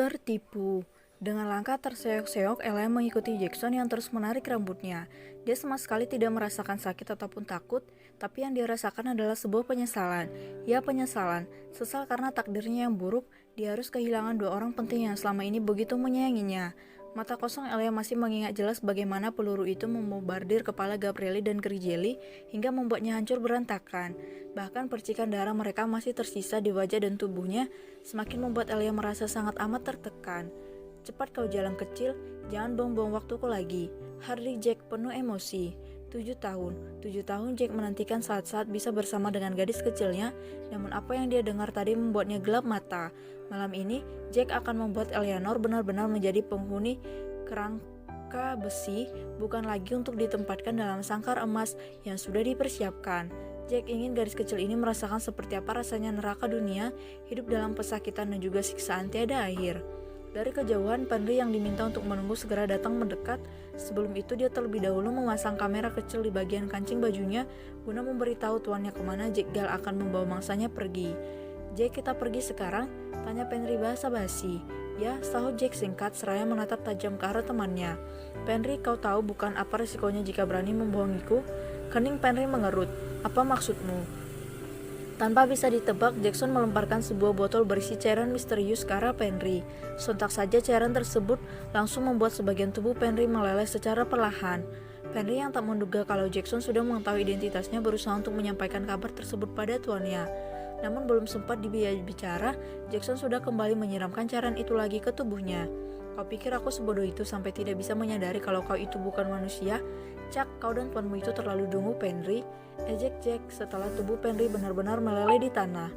Tertipu. Dengan langkah terseok-seok, Ella mengikuti Jackson yang terus menarik rambutnya. Dia sama sekali tidak merasakan sakit ataupun takut, tapi yang dia rasakan adalah sebuah penyesalan. Ya, penyesalan. Sesal karena takdirnya yang buruk, dia harus kehilangan dua orang penting yang selama ini begitu menyayanginya. Mata kosong Ella masih mengingat jelas bagaimana peluru itu membombardir kepala Gabrieli dan Grigelli hingga membuatnya hancur berantakan. Bahkan percikan darah mereka masih tersisa di wajah dan tubuhnya, semakin membuat Ella merasa sangat amat tertekan. Cepat kau jalan kecil, jangan buang-buang waktuku lagi. Hardik Jack penuh emosi. 7 tahun Jack menantikan saat-saat bisa bersama dengan gadis kecilnya, namun apa yang dia dengar tadi membuatnya gelap mata. Malam ini, Jack akan membuat Eleanor benar-benar menjadi penghuni kerangka besi, bukan lagi untuk ditempatkan dalam sangkar emas yang sudah dipersiapkan. Jack ingin gadis kecil ini merasakan seperti apa rasanya neraka dunia, hidup dalam pesakitan dan juga siksaan tiada akhir. Dari kejauhan, Penry yang diminta untuk menunggu segera datang mendekat. Sebelum itu dia terlebih dahulu memasang kamera kecil di bagian kancing bajunya guna memberitahu tuannya kemana Jack Gal akan membawa mangsanya pergi. "Jack, kita pergi sekarang?" tanya Penry basa-basi. "Ya," sahut Jack singkat seraya menatap tajam ke arah temannya. "Penry, kau tahu bukan apa resikonya jika berani membohongiku?" Kening Penry mengerut. "Apa maksudmu?" Tanpa bisa ditebak, Jackson melemparkan sebuah botol berisi cairan misterius ke arah Penry. Sontak saja cairan tersebut langsung membuat sebagian tubuh Penry meleleh secara perlahan. Penry yang tak menduga kalau Jackson sudah mengetahui identitasnya berusaha untuk menyampaikan kabar tersebut pada tuannya. Namun belum sempat bicara, Jackson sudah kembali menyiramkan cairan itu lagi ke tubuhnya. "Kau pikir aku sebodoh itu sampai tidak bisa menyadari kalau kau itu bukan manusia? Cak, kau dan tuanmu itu terlalu dungu, Penry," ejek Jack setelah tubuh Penry benar-benar meleleh di tanah.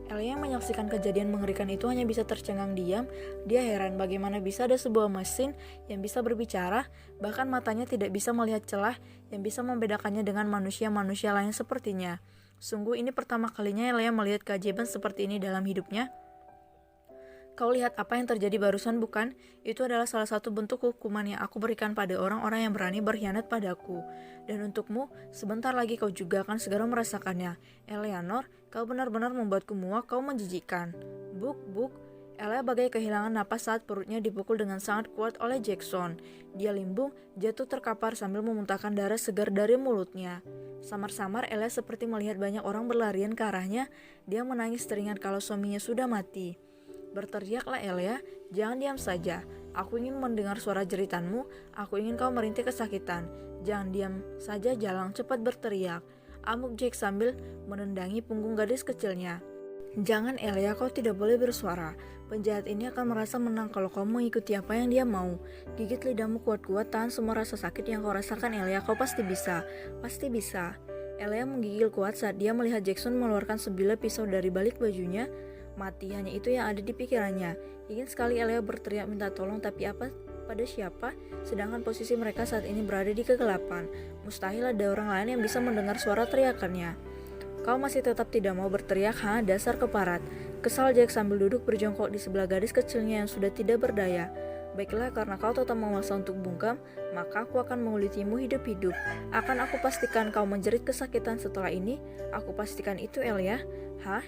Ella yang menyaksikan kejadian mengerikan itu hanya bisa tercengang diam. Dia heran bagaimana bisa ada sebuah mesin yang bisa berbicara, bahkan matanya tidak bisa melihat celah yang bisa membedakannya dengan manusia-manusia lain sepertinya. Sungguh ini pertama kalinya Ella melihat keajaiban seperti ini dalam hidupnya. "Kau lihat apa yang terjadi barusan, bukan? Itu adalah salah satu bentuk hukuman yang aku berikan pada orang-orang yang berani berkhianat padaku. Dan untukmu, sebentar lagi kau juga akan segera merasakannya. Eleanor, kau benar-benar membuatku muak, kau menjijikan." Buk. Ella bagai kehilangan napas saat perutnya dipukul dengan sangat kuat oleh Jackson. Dia limbung, jatuh terkapar sambil memuntahkan darah segar dari mulutnya. Samar-samar Ella seperti melihat banyak orang berlarian ke arahnya. Dia menangis teringat kalau suaminya sudah mati. "Berteriaklah Elia, jangan diam saja. Aku ingin mendengar suara jeritanmu, aku ingin kau merintih kesakitan. Jangan diam saja Jalang, cepat berteriak," amuk Jack sambil menendangi punggung gadis kecilnya. "Jangan Elia, kau tidak boleh bersuara. Penjahat ini akan merasa menang kalau kau mengikuti apa yang dia mau. Gigit lidahmu kuat-kuat, tahan semua rasa sakit yang kau rasakan Elia, kau pasti bisa. Pasti bisa." Elia menggigil kuat saat dia melihat Jackson mengeluarkan sebilah pisau dari balik bajunya. Mati, hanya itu yang ada di pikirannya. Ingin sekali Elia berteriak minta tolong, tapi apa pada siapa? Sedangkan posisi mereka saat ini berada di kegelapan. Mustahil ada orang lain yang bisa mendengar suara teriakannya. "Kau masih tetap tidak mau berteriak, ha? Dasar keparat," kesal Jack sambil duduk berjongkok di sebelah gadis kecilnya yang sudah tidak berdaya. "Baiklah, karena kau tetap memaksa untuk bungkam, maka aku akan mengulitimu hidup-hidup. Akan aku pastikan kau menjerit kesakitan setelah ini. Aku pastikan itu, Elia." "Hah?"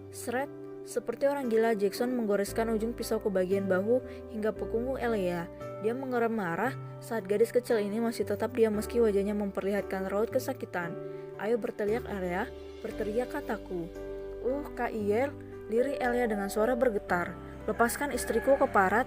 Seret. Seperti orang gila, Jackson menggoreskan ujung pisau ke bagian bahu hingga punggung Elia. Dia mengeram marah saat gadis kecil ini masih tetap diam meski wajahnya memperlihatkan raut kesakitan. "Ayo berteriak Elia, berteriak kataku." Kak Iel," lirih Elia dengan suara bergetar. "Lepaskan istriku keparat."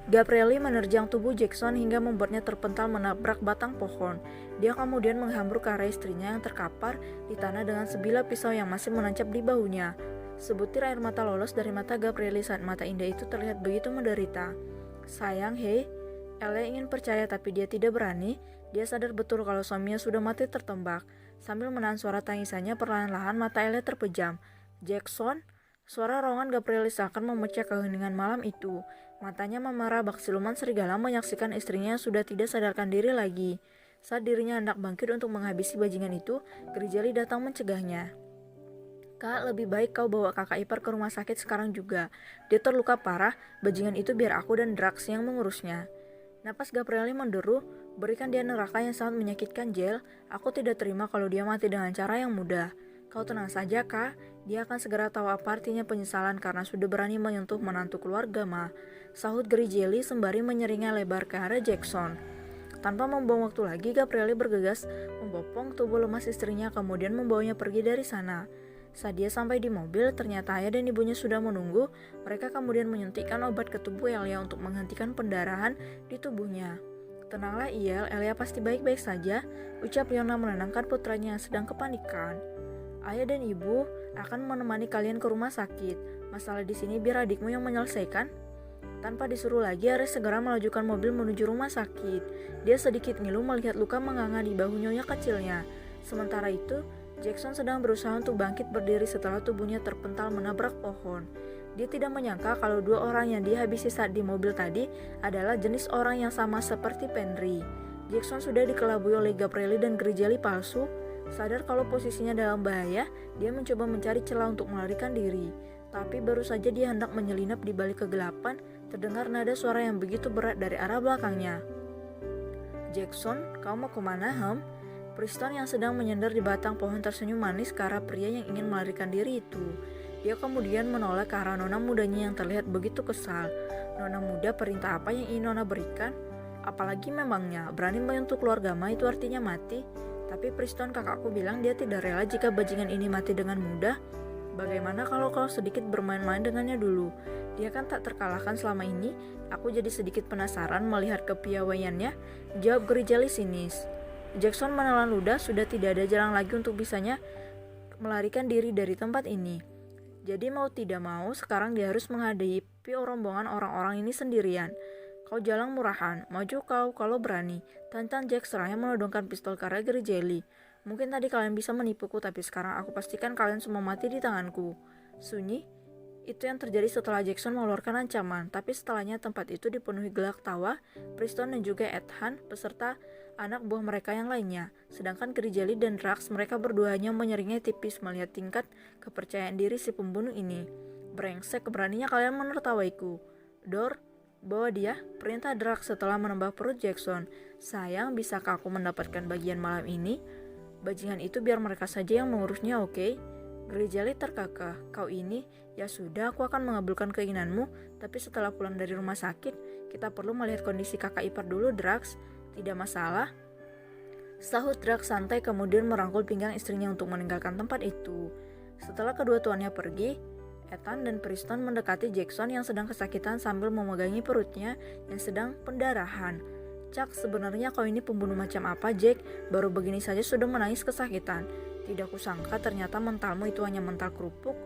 Gabrieli menerjang tubuh Jackson hingga membuatnya terpental menabrak batang pohon. Dia kemudian menghambur ke arah istrinya yang terkapar di tanah dengan sebilah pisau yang masih menancap di bahunya. Sebutir air mata lolos dari mata Gabrieli saat mata indah itu terlihat begitu menderita. "Sayang, hei." Ella ingin percaya tapi dia tidak berani. Dia sadar betul kalau suaminya sudah mati tertembak. Sambil menahan suara tangisannya, perlahan-lahan mata Ella terpejam. "Jackson?" Suara raungan Gabrieli seakan memecah keheningan malam itu. Matanya memerah bak siluman serigala menyaksikan istrinya yang sudah tidak sadarkan diri lagi. Saat dirinya hendak bangkit untuk menghabisi bajingan itu, Grigelli datang mencegahnya. "Kak, lebih baik kau bawa kakak ipar ke rumah sakit sekarang juga. Dia terluka parah, bajingan itu biar aku dan Drax yang mengurusnya." Napas Gabrieli menderu. "Berikan dia neraka yang sangat menyakitkan, Jel. Aku tidak terima kalau dia mati dengan cara yang mudah." "Kau tenang saja, Kak. Dia akan segera tahu apa artinya penyesalan karena sudah berani menyentuh menantu keluarga, Ma. Sahut Grijeli sembari menyeringai lebar ke arah Jackson. Tanpa membuang waktu lagi, Gabrieli bergegas membopong tubuh lemas istrinya kemudian membawanya pergi dari sana. Saat dia sampai di mobil, ternyata ayah dan ibunya sudah menunggu. Mereka kemudian menyuntikkan obat ke tubuh Elia untuk menghentikan pendarahan di tubuhnya. Tenanglah Iel, Elia pasti baik-baik saja, ucap Leona menenangkan putranya yang sedang kepanikan. Ayah dan ibu akan menemani kalian ke rumah sakit. Masalah di sini biar adikmu yang menyelesaikan. Tanpa disuruh lagi, Ares segera melajukan mobil menuju rumah sakit. Dia sedikit ngilu melihat luka menganga di bahu nyonya kecilnya. Sementara itu, Jackson sedang berusaha untuk bangkit berdiri setelah tubuhnya terpental menabrak pohon. Dia tidak menyangka kalau dua orang yang dihabisi saat di mobil tadi adalah jenis orang yang sama seperti Penry. Jackson sudah dikelabui oleh Gabrieli dan Grijeli palsu. Sadar kalau posisinya dalam bahaya, dia mencoba mencari celah untuk melarikan diri. Tapi baru saja dia hendak menyelinap di balik kegelapan, terdengar nada suara yang begitu berat dari arah belakangnya. "Jackson, kau mau kemana, Hem?" Preston yang sedang menyender di batang pohon tersenyum manis ke arah pria yang ingin melarikan diri itu. Dia kemudian menoleh ke arah nona mudanya yang terlihat begitu kesal. Nona muda, perintah apa yang ingin nona berikan? Apalagi memangnya, berani menyentuh keluarga Ma itu artinya mati. Tapi Preston, kakakku bilang dia tidak rela jika bajingan ini mati dengan mudah. Bagaimana kalau kau sedikit bermain-main dengannya dulu? Dia kan tak terkalahkan selama ini. Aku jadi sedikit penasaran melihat kepiawaiannya, jawab Grijeli sinis. Jackson menelan ludah, sudah tidak ada jalan lagi untuk bisanya melarikan diri dari tempat ini. Jadi mau tidak mau, sekarang dia harus menghadapi rombongan orang-orang ini sendirian. "Kau jalang murahan, maju kau kalau berani," tantang Jack seraya menodongkan pistol ke arah Grijeli. "Mungkin tadi kalian bisa menipuku, tapi sekarang aku pastikan kalian semua mati di tanganku." Sunyi. Itu yang terjadi setelah Jackson mengeluarkan ancaman, tapi setelahnya tempat itu dipenuhi gelak tawa Preston dan juga Ethan beserta anak buah mereka yang lainnya. Sedangkan Grijeli dan Drax, mereka berdua hanya menyeringai tipis melihat tingkat kepercayaan diri si pembunuh ini. "Brengsek, beraninya kalian menertawaiku. Dor, bawa dia," perintah Drax setelah menembak perut Jackson. "Sayang, bisakah aku mendapatkan bagian malam ini? Bajingan itu biar mereka saja yang mengurusnya, oke?" Grijeli terkekeh. "Kau ini, ya sudah, aku akan mengabulkan keinginanmu, tapi setelah pulang dari rumah sakit, kita perlu melihat kondisi kakak ipar dulu, Drax." "Tidak masalah," sahut Drax santai kemudian merangkul pinggang istrinya untuk meninggalkan tempat itu. Setelah kedua tuannya pergi, Ethan dan Preston mendekati Jackson yang sedang kesakitan sambil memegangi perutnya yang sedang pendarahan. "Cak, sebenarnya kau ini pembunuh macam apa, Jack? Baru begini saja sudah menangis kesakitan. Tidak kusangka ternyata mentalmu itu hanya mental kerupuk.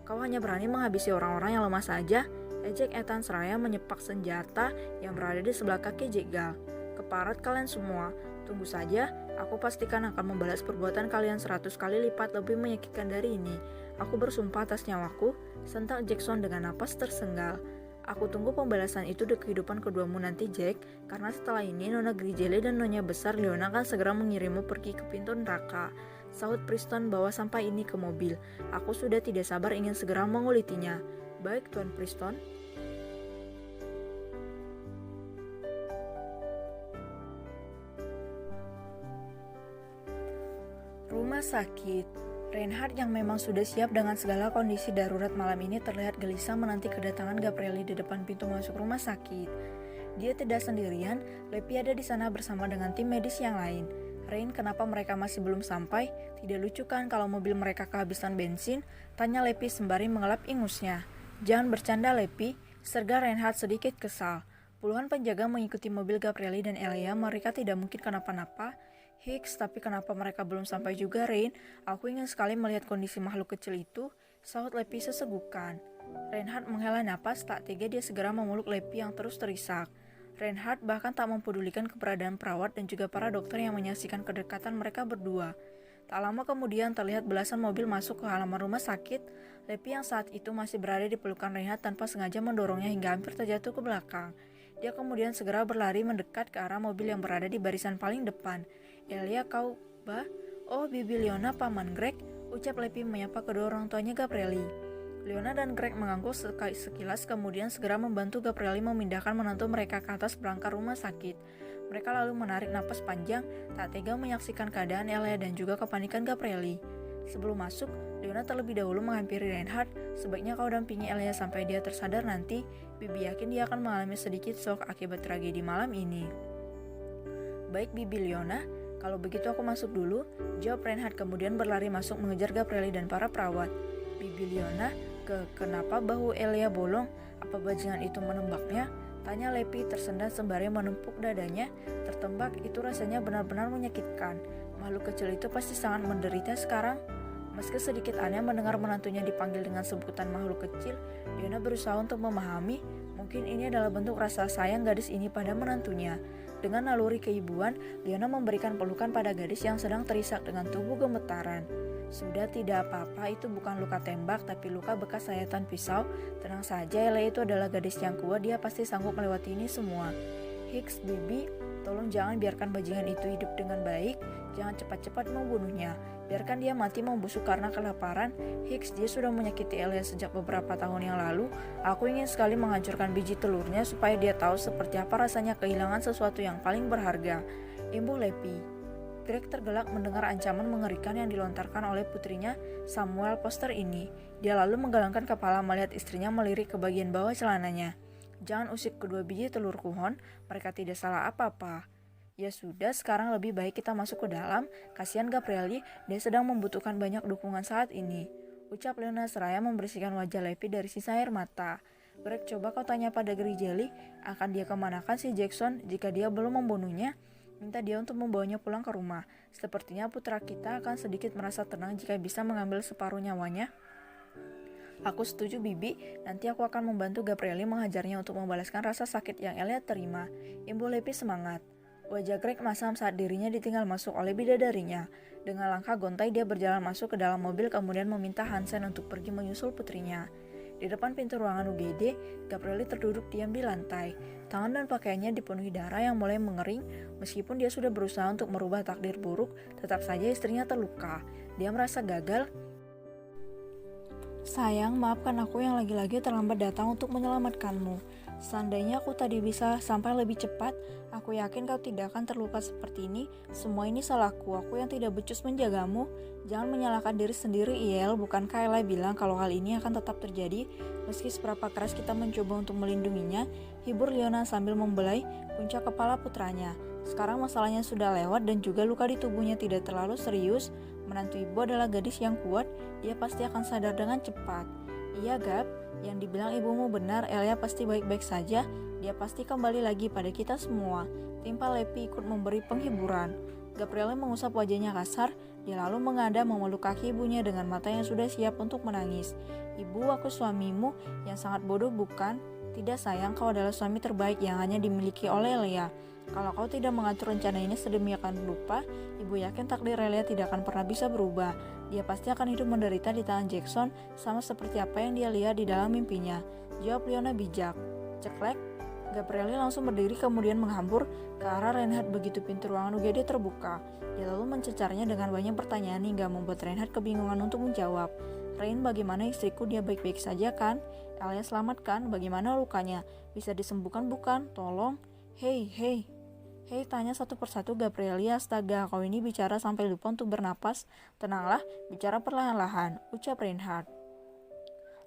Kau hanya berani menghabisi orang-orang yang lemah saja," ejek Ethan seraya menyepak senjata yang berada di sebelah kaki Jegal. "Keparat kalian semua. Tunggu saja, aku pastikan akan membalas perbuatan kalian 100 kali lipat lebih menyakitkan dari ini. Aku bersumpah atas nyawaku," sentak Jackson dengan napas tersenggal. "Aku tunggu pembalasan itu di kehidupan keduamu nanti, Jack, karena setelah ini Nona Grijeli dan Nyonya Besar Leona akan segera mengirimmu pergi ke pintu neraka," sahut Preston bawa sampah ini ke mobil. "Aku sudah tidak sabar ingin segera mengulitinya." "Baik, Tuan Preston." Rumah sakit. Reinhard yang memang sudah siap dengan segala kondisi darurat malam ini terlihat gelisah menanti kedatangan Gabrieli di depan pintu masuk rumah sakit. Dia tidak sendirian, Lepi ada di sana bersama dengan tim medis yang lain. "Rein, kenapa mereka masih belum sampai? Tidak lucu kan kalau mobil mereka kehabisan bensin?" tanya Lepi sembari mengelap ingusnya. "Jangan bercanda, Lepi," serga Reinhard sedikit kesal. Puluhan penjaga mengikuti mobil Gabrieli dan Elia, mereka tidak mungkin kenapa-napa. "Hicks, tapi kenapa mereka belum sampai juga, Rein? Aku ingin sekali melihat kondisi makhluk kecil itu," sahut Lepi sesegukan. Reinhard menghela napas, tak tega dia segera memeluk Lepi yang terus terisak. Reinhard bahkan tak mempedulikan keberadaan perawat dan juga para dokter yang menyaksikan kedekatan mereka berdua. Tak lama kemudian terlihat belasan mobil masuk ke halaman rumah sakit. Lepi yang saat itu masih berada di pelukan Reinhard tanpa sengaja mendorongnya hingga hampir terjatuh ke belakang. Dia kemudian segera berlari mendekat ke arah mobil yang berada di barisan paling depan. "Elia, kau, Bah? Oh, Bibi Leona, Paman Greg," ucap Lepi menyapa kedua orang tuanya Gabrieli. Leona dan Greg mengangguk sekilas kemudian segera membantu Gabrieli memindahkan menantu mereka ke atas berangkar rumah sakit. Mereka lalu menarik napas panjang, tak tega menyaksikan keadaan Elia dan juga kepanikan Gabrieli. Sebelum masuk, Leona terlebih dahulu menghampiri Reinhardt. Sebaiknya kau dampingi Elia sampai dia tersadar nanti. Bibi yakin dia akan mengalami sedikit shock akibat tragedi malam ini. Baik Bibi Leona, kalau begitu aku masuk dulu, jawab Reinhardt kemudian berlari masuk mengejar Gabrieli dan para perawat. Bibi Leona, kenapa bahu Elia bolong? Apa bajingan itu menembaknya? Tanya Lepi tersendat sembari menempuk dadanya. Tertembak itu rasanya benar-benar menyakitkan. Makhluk kecil itu pasti sangat menderita sekarang. Meski sedikit aneh mendengar menantunya dipanggil dengan sebutan makhluk kecil, Leona berusaha untuk memahami. Mungkin ini adalah bentuk rasa sayang gadis ini pada menantunya. Dengan naluri keibuan, Leona memberikan pelukan pada gadis yang sedang terisak dengan tubuh gemetaran. Sudah, tidak apa-apa, itu bukan luka tembak tapi luka bekas sayatan pisau. Tenang saja, Elia itu adalah gadis yang kuat, dia pasti sanggup melewati ini semua. Hicks, Bibi, tolong jangan biarkan bajingan itu hidup dengan baik. Jangan cepat-cepat membunuhnya. Biarkan dia mati membusuk karena kelaparan. Hicks, dia sudah menyakiti Elia sejak beberapa tahun yang lalu. Aku ingin sekali menghancurkan biji telurnya supaya dia tahu seperti apa rasanya kehilangan sesuatu yang paling berharga. Imbuh Lepi. Greg tergelak mendengar ancaman mengerikan yang dilontarkan oleh putrinya Samuel Foster ini. Dia lalu menggelengkan kepala melihat istrinya melirik ke bagian bawah celananya. Jangan usik kedua biji telur kuhon, mereka tidak salah apa-apa. Ya sudah, sekarang lebih baik kita masuk ke dalam. Kasihan Gabrieli, dia sedang membutuhkan banyak dukungan saat ini. Ucap Leona seraya membersihkan wajah Levi dari sisa air mata. Greg, coba kau tanya pada Grizzly, akan dia kemanakan si Jackson jika dia belum membunuhnya? Minta dia untuk membawanya pulang ke rumah. Sepertinya putra kita akan sedikit merasa tenang jika bisa mengambil separuh nyawanya. Aku setuju Bibi, nanti aku akan membantu Gabrieli menghajarnya untuk membalaskan rasa sakit yang Elia terima. Imbu Lepi semangat. Wajah Greg masam saat dirinya ditinggal masuk oleh bidadarinya. Dengan langkah gontai dia berjalan masuk ke dalam mobil kemudian meminta Hansen untuk pergi menyusul putrinya. Di depan pintu ruangan UGD, Gabrieli terduduk diam di lantai. Tangan dan pakaiannya dipenuhi darah yang mulai mengering. Meskipun dia sudah berusaha untuk merubah takdir buruk, tetap saja istrinya terluka. Dia merasa gagal. Sayang, maafkan aku yang lagi-lagi terlambat datang untuk menyelamatkanmu. Seandainya aku tadi bisa sampai lebih cepat, aku yakin kau tidak akan terluka seperti ini. Semua ini salahku, aku yang tidak becus menjagamu. Jangan menyalahkan diri sendiri, Iel. Bukankah Ella bilang kalau hal ini akan tetap terjadi? Meski seberapa keras kita mencoba untuk melindunginya, hibur Leona sambil membelai puncak kepala putranya. Sekarang masalahnya sudah lewat dan juga luka di tubuhnya tidak terlalu serius. Menantu ibu adalah gadis yang kuat, dia pasti akan sadar dengan cepat. Iya Gab, yang dibilang ibumu benar, Elia pasti baik-baik saja, dia pasti kembali lagi pada kita semua. Timpa Lepi ikut memberi penghiburan. Gabriela mengusap wajahnya kasar, dia lalu mengada memeluk kaki ibunya dengan mata yang sudah siap untuk menangis. Ibu, aku suamimu yang sangat bodoh bukan? Tidak sayang, kau adalah suami terbaik yang hanya dimiliki oleh Elia. Kalau kau tidak mengatur rencana ini sedemikian rupa, ibu yakin takdir Elia tidak akan pernah bisa berubah. Dia pasti akan hidup menderita di tangan Jackson, sama seperti apa yang dia lihat di dalam mimpinya. Jawab Leona bijak. Ceklek. Gabrieli langsung berdiri kemudian menghambur ke arah Reinhardt begitu pintu ruangan UGD terbuka. Dia lalu mencecarnya dengan banyak pertanyaan hingga membuat Reinhardt kebingungan untuk menjawab. Rein, bagaimana istriku? Dia baik-baik saja kan? Elia selamatkan? Bagaimana lukanya? Bisa disembuhkan bukan? Tolong. Hei, tanya satu persatu Gabrieli. Astaga, kau ini bicara sampai lupa untuk bernapas. Tenanglah, bicara perlahan-lahan, ucap Reinhardt.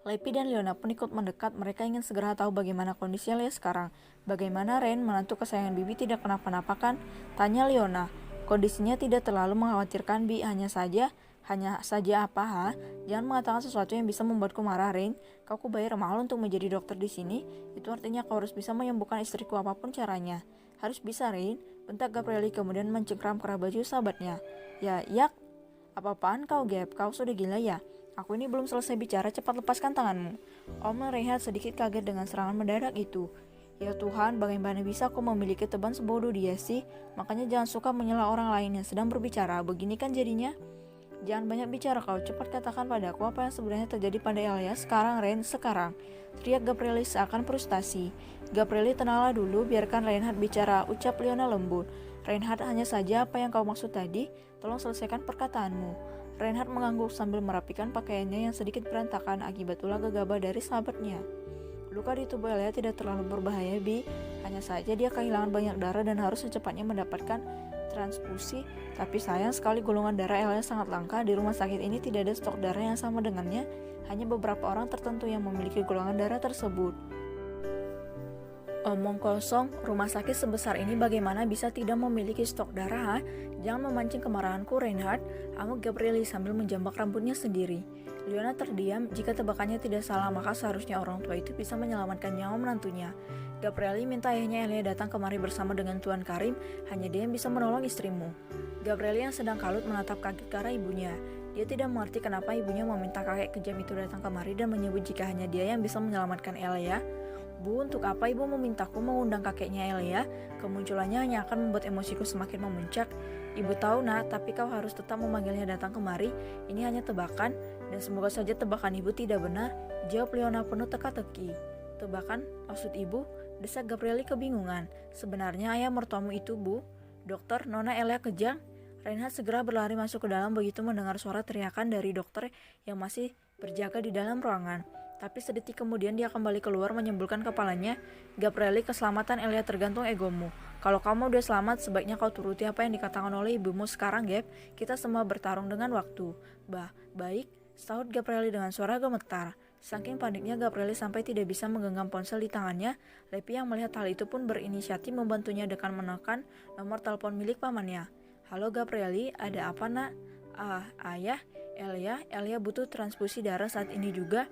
Lepi dan Leona pun ikut mendekat. Mereka ingin segera tahu bagaimana kondisi Elia sekarang. Bagaimana Rein, menantu kesayangan Bibi, tidak kenapa-napa kan? Tanya Leona. Kondisinya tidak terlalu mengkhawatirkan, Bi. Hanya saja apa, ha? Jangan mengatakan sesuatu yang bisa membuatku marah, Rein. Kau kubayar mahal untuk menjadi dokter di sini. Itu artinya kau harus bisa menyembuhkan istriku apapun caranya. Harus bisa, Rein. Bentak Gabrieli kemudian mencengkram kerah baju sahabatnya. Ya, yak. Apa-apaan kau, Gap? Kau sudah gila ya? Aku ini belum selesai bicara, cepat lepaskan tanganmu. Om Reinhardt sedikit kaget dengan serangan mendadak itu. Ya Tuhan, bagaimana bisa aku memiliki teman sebodoh dia sih? Makanya jangan suka menyela orang lain yang sedang berbicara. Begini kan jadinya? Jangan banyak bicara kau, cepat katakan padaku apa yang sebenarnya terjadi pada Elia. Sekarang, Rein, sekarang. Teriak Gabrieli seakan frustasi. Gabrieli, tenanglah dulu, biarkan Reinhardt bicara, ucap Leona lembut. Reinhardt, hanya saja apa yang kau maksud tadi? Tolong selesaikan perkataanmu. Reinhardt mengangguk sambil merapikan pakaiannya yang sedikit berantakan akibat ulah gegabah dari sahabatnya. Luka di tubuh Elia tidak terlalu berbahaya, Bi. Hanya saja dia kehilangan banyak darah dan harus secepatnya mendapatkan transfusi, tapi sayang sekali golongan darah Elia sangat langka. Di rumah sakit ini tidak ada stok darah yang sama dengannya, hanya beberapa orang tertentu yang memiliki golongan darah tersebut. Omong kosong, rumah sakit sebesar ini bagaimana bisa tidak memiliki stok darah? Ha? Jangan memancing kemarahanku, Reinhard, amuk Gabrieli sambil menjambak rambutnya sendiri. Leona terdiam. Jika tebakannya tidak salah, maka seharusnya orang tua itu bisa menyelamatkan nyawa menantunya. Gabrieli minta ayahnya Elia datang kemari bersama dengan Tuan Karim, hanya dia yang bisa menolong istrimu. Gabrieli yang sedang kalut menatap kaget ke arah ibunya. Dia tidak mengerti kenapa ibunya meminta kakek kejam itu datang kemari dan menyebut jika hanya dia yang bisa menyelamatkan Elia. Bu, untuk apa ibu memintaku mengundang kakeknya Elia? Kemunculannya hanya akan membuat emosiku semakin memuncak. Ibu tahu nak, tapi kau harus tetap memanggilnya datang kemari. Ini hanya tebakan, dan semoga saja tebakan ibu tidak benar, jawab Leona penuh teka-teki. Tebakan? Maksud ibu? Desak Gabrieli kebingungan. Sebenarnya ayah mertuamu itu, Bu. Dokter, Nona Elia kejang. Reinhard segera berlari masuk ke dalam begitu mendengar suara teriakan dari dokter yang masih berjaga di dalam ruangan. Tapi sedetik kemudian dia kembali keluar menyembulkan kepalanya. Gabrieli, keselamatan Elia tergantung egomu. Kalau kamu udah selamat, sebaiknya kau turuti apa yang dikatakan oleh ibumu sekarang, Gab. Kita semua bertarung dengan waktu. Baik, sahut Gabrieli dengan suara gemetar. Saking paniknya Gabrieli sampai tidak bisa menggenggam ponsel di tangannya. Lepi yang melihat hal itu pun berinisiatif membantunya dengan menekan nomor telepon milik pamannya. Halo Gabrieli, ada apa nak? Ayah, Elia butuh transfusi darah saat ini juga.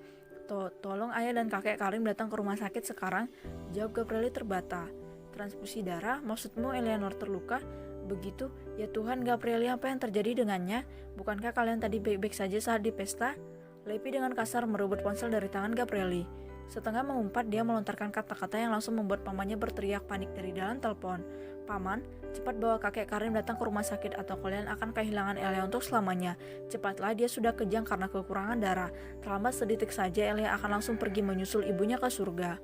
Tolong ayah dan kakek Karim datang ke rumah sakit sekarang, jawab Gabrieli terbata. Transfusi darah? Maksudmu Eleanor terluka? Begitu? Ya Tuhan Gabrieli, apa yang terjadi dengannya? Bukankah kalian tadi baik-baik saja saat di pesta? Lepi dengan kasar merebut ponsel dari tangan Gabrieli. Setengah mengumpat, dia melontarkan kata-kata yang langsung membuat pamannya berteriak panik dari dalam telepon. Paman, cepat bawa kakek Karim datang ke rumah sakit atau kalian akan kehilangan Elia untuk selamanya. Cepatlah, dia sudah kejang karena kekurangan darah. Terlambat sedetik saja Elia akan langsung pergi menyusul ibunya ke surga.